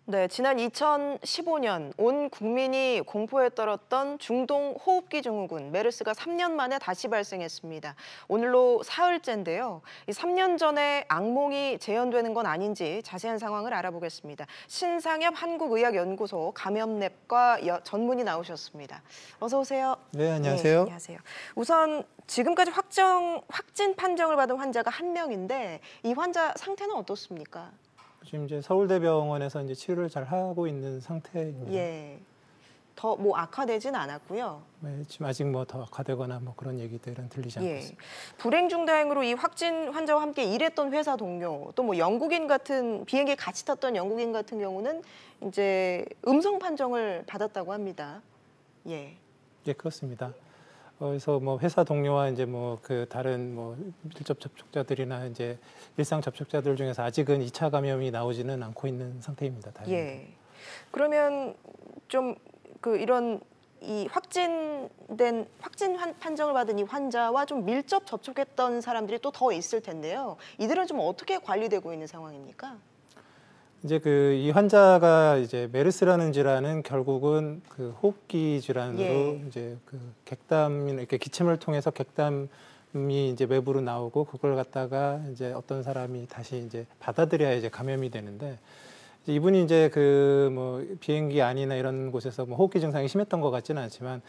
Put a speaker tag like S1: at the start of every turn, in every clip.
S1: 네, 지난 2015년 온 국민이 공포에 떨었던 중동 호흡기 증후군 메르스가 3년 만에 다시 발생했습니다. 오늘로 사흘째인데요. 이 3년 전에 악몽이 재현되는 건 아닌지 자세한 상황을 알아보겠습니다. 신상엽 한국의학연구소 감염내과 전문의 나오셨습니다. 어서 오세요.
S2: 네, 안녕하세요.
S1: 네, 안녕하세요. 우선 지금까지 확진 판정을 받은 환자가 1명인데 이 환자 상태는 어떻습니까?
S2: 지금 이제 서울대병원에서 이제 치료를 잘 하고 있는 상태입니다.
S1: 예. 더 뭐 악화되진 않았고요.
S2: 네, 지금 아직 뭐 더 악화되거나 뭐 그런 얘기들은 들리지 않고 있습니다.
S1: 불행 중 다행으로 이 확진 환자와 함께 일했던 회사 동료, 또 뭐 영국인 같은 비행기 같이 탔던 영국인 같은 경우는 이제 음성 판정을 받았다고 합니다. 예.
S2: 예, 그렇습니다. 그래서 뭐 회사 동료와 이제 뭐 그 다른 뭐 밀접 접촉자들이나 이제 일상 접촉자들 중에서 아직은 2차 감염이 나오지는 않고 있는 상태입니다. 다행히.
S1: 예. 그러면 좀 이런 이 확진 판정을 받은 이 환자와 좀 밀접 접촉했던 사람들이 또 더 있을 텐데요. 이들은 좀 어떻게 관리되고 있는 상황입니까?
S2: 이제 이 환자가 이제 메르스라는 질환은 결국은 그 호흡기 질환으로 이제 객담이나 이렇게 기침을 통해서 객담이 이제 외부로 나오고 그걸 갖다가 이제 어떤 사람이 다시 이제 받아들여야 이제 감염이 되는데 이분이 이제 뭐 비행기 안이나 이런 곳에서 뭐 호흡기 증상이 심했던 것 같지는 않지만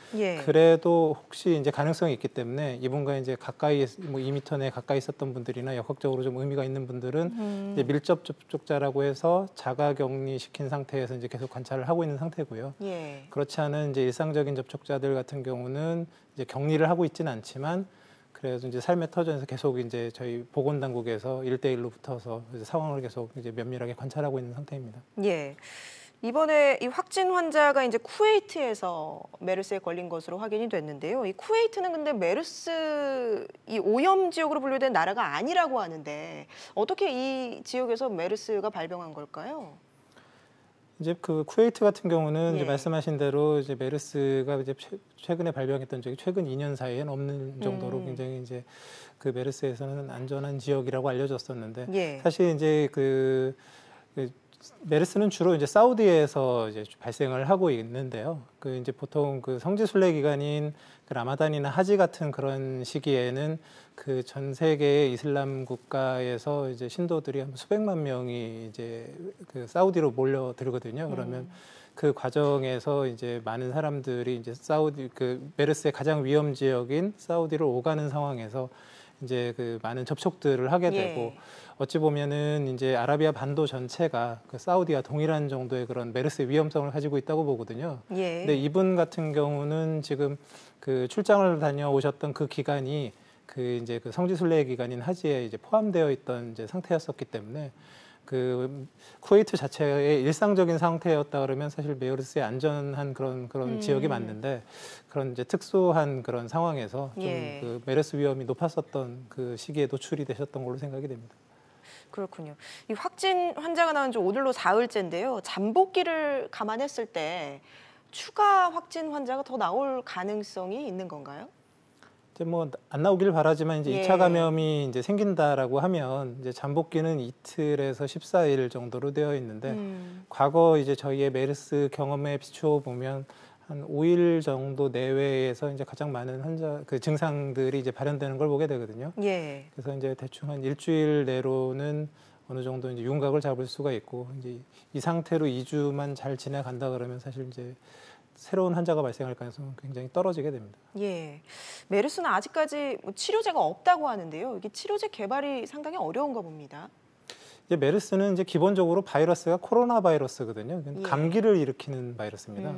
S2: 그래도 혹시 이제 가능성이 있기 때문에 이분과 이제 가까이 뭐 2m 내 가까이 있었던 분들이나 역학적으로 좀 의미가 있는 분들은 이제 밀접 접촉자라고 해서 자가격리 시킨 상태에서 이제 계속 관찰을 하고 있는 상태고요. 그렇지 않은 이제 일상적인 접촉자들 같은 경우는 이제 격리를 하고 있지는 않지만 그래서 이제 삶의 터전에서 계속 이제 저희 보건당국에서 1대1로 붙어서 이제 상황을 계속 이제 면밀하게 관찰하고 있는 상태입니다.
S1: 예. 이번에 이 확진 환자가 이제 쿠웨이트에서 메르스에 걸린 것으로 확인이 됐는데요. 이 쿠웨이트는 근데 메르스 이 오염 지역으로 분류된 나라가 아니라고 하는데 어떻게 이 지역에서 메르스가 발병한 걸까요?
S2: 이제 쿠웨이트 같은 경우는 이제 말씀하신 대로 이제 메르스가 이제 최근에 발병했던 적이 최근 2년 사이에는 없는 정도로 굉장히 이제 메르스에서는 안전한 지역이라고 알려졌었는데 사실 이제 메르스는 주로 이제 사우디에서 이제 발생을 하고 있는데요. 이제 보통 성지 순례 기간인 라마단이나 하지 같은 그런 시기에는 전 세계의 이슬람 국가에서 이제 신도들이 한 수백만 명이 이제 사우디로 몰려들거든요. 그러면 그 과정에서 이제 많은 사람들이 이제 메르스의 가장 위험 지역인 사우디로 오가는 상황에서 이제 많은 접촉들을 하게 되고 어찌 보면은 이제 아라비아 반도 전체가 사우디와 동일한 정도의 그런 메르스의 위험성을 가지고 있다고 보거든요. 근데 이분 같은 경우는 지금 출장을 다녀오셨던 그 기간이 이제 성지 순례 기간인 하지에 이제 포함되어 있던 이제 상태였었기 때문에 쿠웨이트 자체의 일상적인 상태였다 그러면 사실 메르스에 안전한 그런 지역이 맞는데 그런 이제 특수한 그런 상황에서 좀 메르스 위험이 높았었던 그 시기에 노출이 되셨던 걸로 생각이 됩니다.
S1: 그렇군요. 이 확진 환자가 나온 지 오늘로 사흘째인데요. 잠복기를 감안했을 때 추가 확진 환자가 더 나올 가능성이 있는 건가요?
S2: 이제 뭐 안 나오길 바라지만 이제 2차 감염이 이제 생긴다라고 하면 이제 잠복기는 이틀에서 14일 정도로 되어 있는데 과거 이제 저희의 메르스 경험에 비추어 보면 한 5일 정도 내외에서 이제 가장 많은 환자 증상들이 이제 발현되는 걸 보게 되거든요. 그래서 이제 대충 한 일주일 내로는 어느 정도 이제 윤곽을 잡을 수가 있고 이제 이 상태로 2주만 잘 지나간다 그러면 사실 이제 새로운 환자가 발생할 가능성은 굉장히 떨어지게 됩니다.
S1: 메르스는 아직까지 치료제가 없다고 하는데요. 이게 치료제 개발이 상당히 어려운가 봅니다.
S2: 이제 메르스는 이제 기본적으로 바이러스가 코로나 바이러스거든요. 감기를 일으키는 바이러스입니다.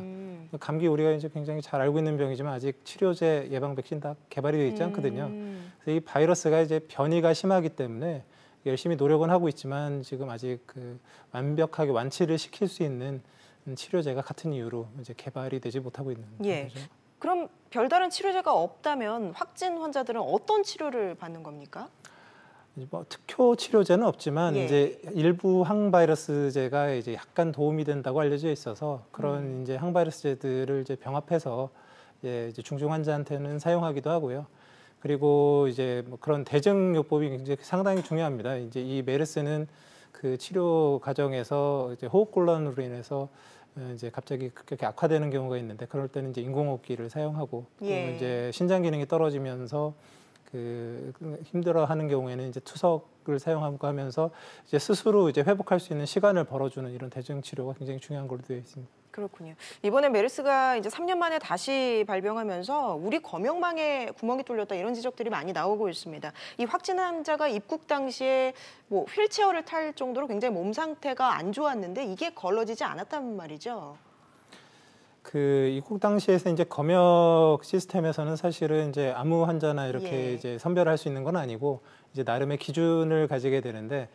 S2: 감기 우리가 이제 굉장히 잘 알고 있는 병이지만 아직 치료제, 예방 백신 다 개발이 되어 있지 않거든요. 그래서 이 바이러스가 이제 변이가 심하기 때문에 열심히 노력은 하고 있지만 지금 아직 완벽하게 완치를 시킬 수 있는 치료제가 같은 이유로 이제 개발이 되지 못하고 있는 거죠.
S1: 그럼 별다른 치료제가 없다면 확진 환자들은 어떤 치료를 받는 겁니까?
S2: 뭐 특효 치료제는 없지만 이제 일부 항바이러스제가 이제 약간 도움이 된다고 알려져 있어서 그런 이제 항바이러스제들을 이제 병합해서 이제 중증 환자한테는 사용하기도 하고요. 그리고 이제 뭐 그런 대증요법이 굉장히 상당히 중요합니다. 이제 이 메르스는 그 치료 과정에서 이제 호흡곤란으로 인해서 이제 갑자기 급격히 악화되는 경우가 있는데 그럴 때는 이제 인공호흡기를 사용하고 그리고 이제 신장 기능이 떨어지면서 그 힘들어하는 경우에는 이제 투석을 사용하고 하면서 이제 스스로 이제 회복할 수 있는 시간을 벌어주는 이런 대증 치료가 굉장히 중요한 걸로 되어 있습니다.
S1: 그렇군요. 이번에 메르스가 이제 3년 만에 다시 발병하면서 우리 검역망에 구멍이 뚫렸다 이런 지적들이 많이 나오고 있습니다. 이 확진 환자가 입국 당시에 뭐 휠체어를 탈 정도로 굉장히 몸 상태가 안 좋았는데 이게 걸러지지 않았단 말이죠.
S2: 그 입국 당시에서 이제 검역 시스템에서는 사실은 이제 아무 환자나 이렇게 이제 선별할 수 있는 건 아니고 이제 나름의 기준을 가지게 되는데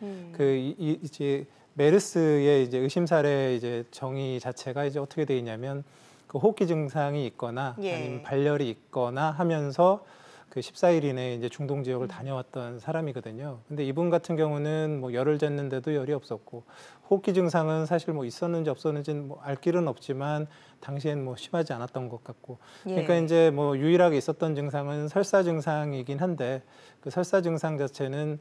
S2: 이제 메르스의 이제 의심 사례 이제 정의 자체가 이제 어떻게 돼 있냐면 그 호흡기 증상이 있거나 아니면 발열이 있거나 하면서 그 14일 이내에 이제 중동 지역을 다녀왔던 사람이거든요. 근데 이분 같은 경우는 뭐 열을 쟀는데도 열이 없었고 호흡기 증상은 사실 뭐 있었는지 없었는지는 뭐 알 길은 없지만 당시엔 뭐 심하지 않았던 것 같고 그러니까 이제 뭐 유일하게 있었던 증상은 설사 증상이긴 한데 그 설사 증상 자체는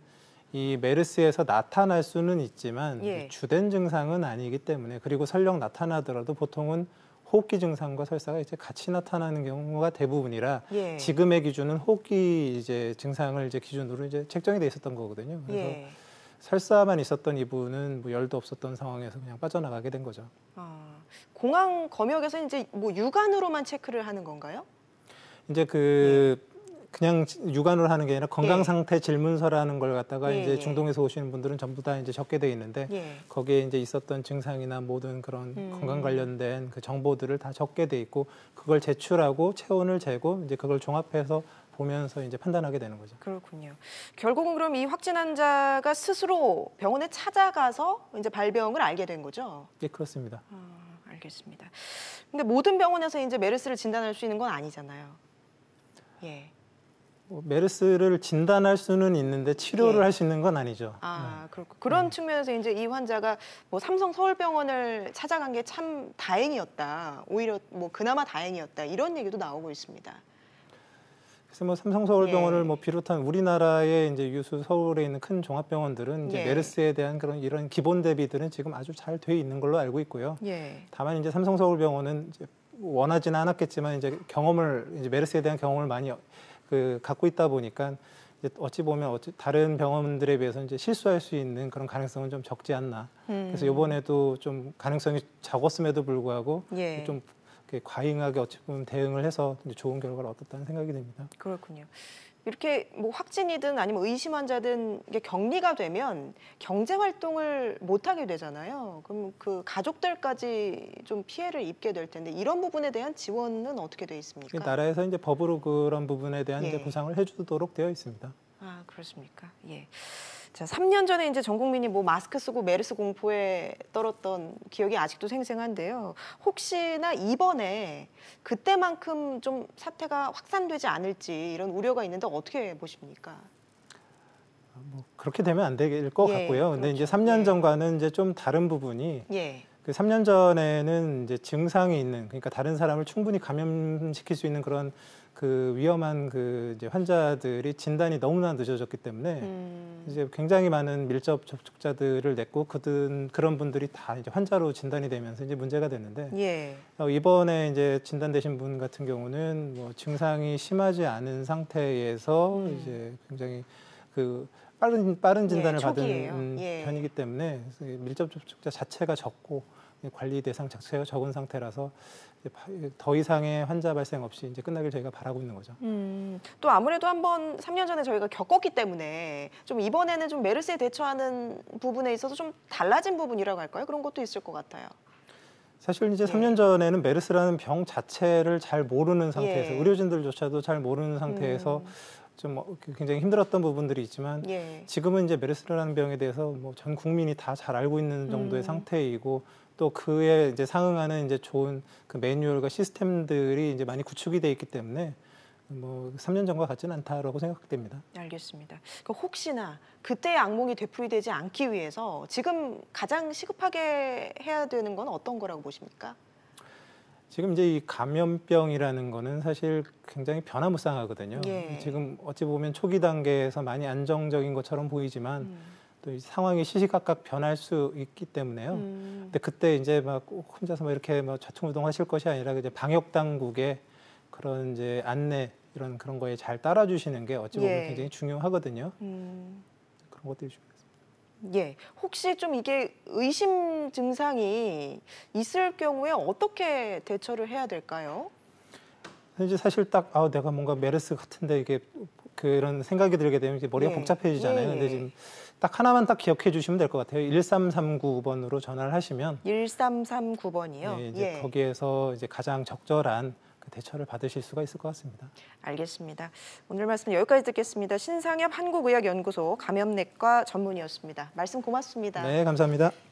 S2: 이 메르스에서 나타날 수는 있지만 주된 증상은 아니기 때문에 그리고 설령 나타나더라도 보통은 호흡기 증상과 설사가 이제 같이 나타나는 경우가 대부분이라 지금의 기준은 호흡기 이제 증상을 이제 기준으로 이제 책정이 돼 있었던 거거든요. 그래서 설사만 있었던 이분은 뭐 열도 없었던 상황에서 그냥 빠져나가게 된 거죠.
S1: 공항 검역에서 이제 뭐 육안으로만 체크를 하는 건가요?
S2: 이제 그냥 육안으로 하는 게 아니라 건강 상태 질문서라는 걸 갖다가 이제 중동에서 오시는 분들은 전부 다 이제 적게 돼 있는데 거기에 이제 있었던 증상이나 모든 그런 건강 관련된 그 정보들을 다 적게 돼 있고 그걸 제출하고 체온을 재고 이제 그걸 종합해서 보면서 이제 판단하게 되는 거죠.
S1: 그렇군요. 결국은 그럼 이 확진 환자가 스스로 병원에 찾아가서 이제 발병을 알게 된 거죠?
S2: 예, 그렇습니다.
S1: 알겠습니다. 근데 모든 병원에서 이제 메르스를 진단할 수 있는 건 아니잖아요.
S2: 메르스를 진단할 수는 있는데 치료를 할 수 있는 건 아니죠.
S1: 그렇고 그런 측면에서 이제 이 환자가 뭐 삼성 서울병원을 찾아간 게 참 다행이었다. 오히려 뭐 그나마 다행이었다. 이런 얘기도 나오고 있습니다.
S2: 그래서 뭐 삼성 서울병원을 뭐 비롯한 우리나라의 이제 유수 서울에 있는 큰 종합병원들은 이제 메르스에 대한 그런 이런 기본 대비들은 지금 아주 잘 돼 있는 걸로 알고 있고요. 다만 이제 삼성 서울병원은 이제 원하지는 않았겠지만 이제 이제 메르스에 대한 경험을 많이 갖고 있다 보니까 이제 어찌 보면 다른 병원들에 비해서 이제 실수할 수 있는 그런 가능성은 좀 적지 않나. 그래서 이번에도 좀 가능성이 적었음에도 불구하고 좀 과잉하게 어찌 보면 대응을 해서 이제 좋은 결과를 얻었다는 생각이 듭니다.
S1: 그렇군요. 이렇게 뭐 확진이든 아니면 의심 환자든 이게 격리가 되면 경제 활동을 못 하게 되잖아요. 그럼 그 가족들까지 좀 피해를 입게 될 텐데 이런 부분에 대한 지원은 어떻게 돼 있습니까?
S2: 나라에서 이제 법으로 그런 부분에 대한 이제 보상을 해주도록 되어 있습니다.
S1: 그렇습니까? 자, 3년 전에 이제 전 국민이 뭐 마스크 쓰고 메르스 공포에 떨었던 기억이 아직도 생생한데요. 혹시나 이번에 그때만큼 좀 사태가 확산되지 않을지 이런 우려가 있는데 어떻게 보십니까?
S2: 뭐 그렇게 되면 안 될 것 같고요. 근데 이제 3년 전과는 이제 좀 다른 부분이 그 3년 전에는 이제 증상이 있는 그러니까 다른 사람을 충분히 감염시킬 수 있는 그런 그 위험한 그 이제 환자들이 진단이 너무나 늦어졌기 때문에 이제 굉장히 많은 밀접 접촉자들을 냈고 그런 분들이 다 이제 환자로 진단이 되면서 이제 문제가 됐는데 이번에 이제 진단되신 분 같은 경우는 뭐 증상이 심하지 않은 상태에서 이제 굉장히 그 빠른 진단을 받은 편이기 때문에 밀접 접촉자 자체가 적고 관리 대상 자체가 적은 상태라서 더 이상의 환자 발생 없이 이제 끝나길 저희가 바라고 있는 거죠.
S1: 또 아무래도 한번 3년 전에 저희가 겪었기 때문에 좀 이번에는 좀 메르스에 대처하는 부분에 있어서 좀 달라진 부분이라고 할까요? 그런 것도 있을 것 같아요.
S2: 사실 이제 3년 전에는 메르스라는 병 자체를 잘 모르는 상태에서 의료진들조차도 잘 모르는 상태에서 좀 굉장히 힘들었던 부분들이 있지만 지금은 이제 메르스라는 병에 대해서 뭐 전 국민이 다 잘 알고 있는 정도의 상태이고 또 그에 이제 상응하는 이제 좋은 그 매뉴얼과 시스템들이 이제 많이 구축이 돼 있기 때문에 뭐 3년 전과 같지는 않다라고 생각됩니다.
S1: 알겠습니다. 혹시나 그때의 악몽이 되풀이되지 않기 위해서 지금 가장 시급하게 해야 되는 건 어떤 거라고 보십니까?
S2: 지금 이제 이 감염병이라는 거는 사실 굉장히 변화무쌍하거든요. 지금 어찌 보면 초기 단계에서 많이 안정적인 것처럼 보이지만 또 이 상황이 시시각각 변할 수 있기 때문에요. 근데 그때 이제 막 꼭 혼자서 뭐 이렇게 뭐 좌충우동하실 것이 아니라 이제 방역 당국의 그런 이제 안내 이런 그런 거에 잘 따라주시는 게 어찌 보면
S1: 예.
S2: 굉장히 중요하거든요. 그런 것들이 중요해요.
S1: 예. 혹시 좀 이게 의심 증상이 있을 경우에 어떻게 대처를 해야 될까요?
S2: 이제 사실 딱 내가 뭔가 메르스 같은데 이게 그런 생각이 들게 되면 이제 머리가
S1: 예.
S2: 복잡해지잖아요.
S1: 예,
S2: 근데
S1: 예.
S2: 지금 딱 하나만 딱 기억해 주시면 될 것 같아요. 1339번으로 전화를 하시면
S1: 1339번이요.
S2: 네, 이제 거기에서 이제 가장 적절한 그 대처를 받으실 수가 있을 것 같습니다.
S1: 알겠습니다. 오늘 말씀 여기까지 듣겠습니다. 신상엽 한국의학연구소 감염내과 전문의였습니다. 말씀 고맙습니다.
S2: 네, 감사합니다.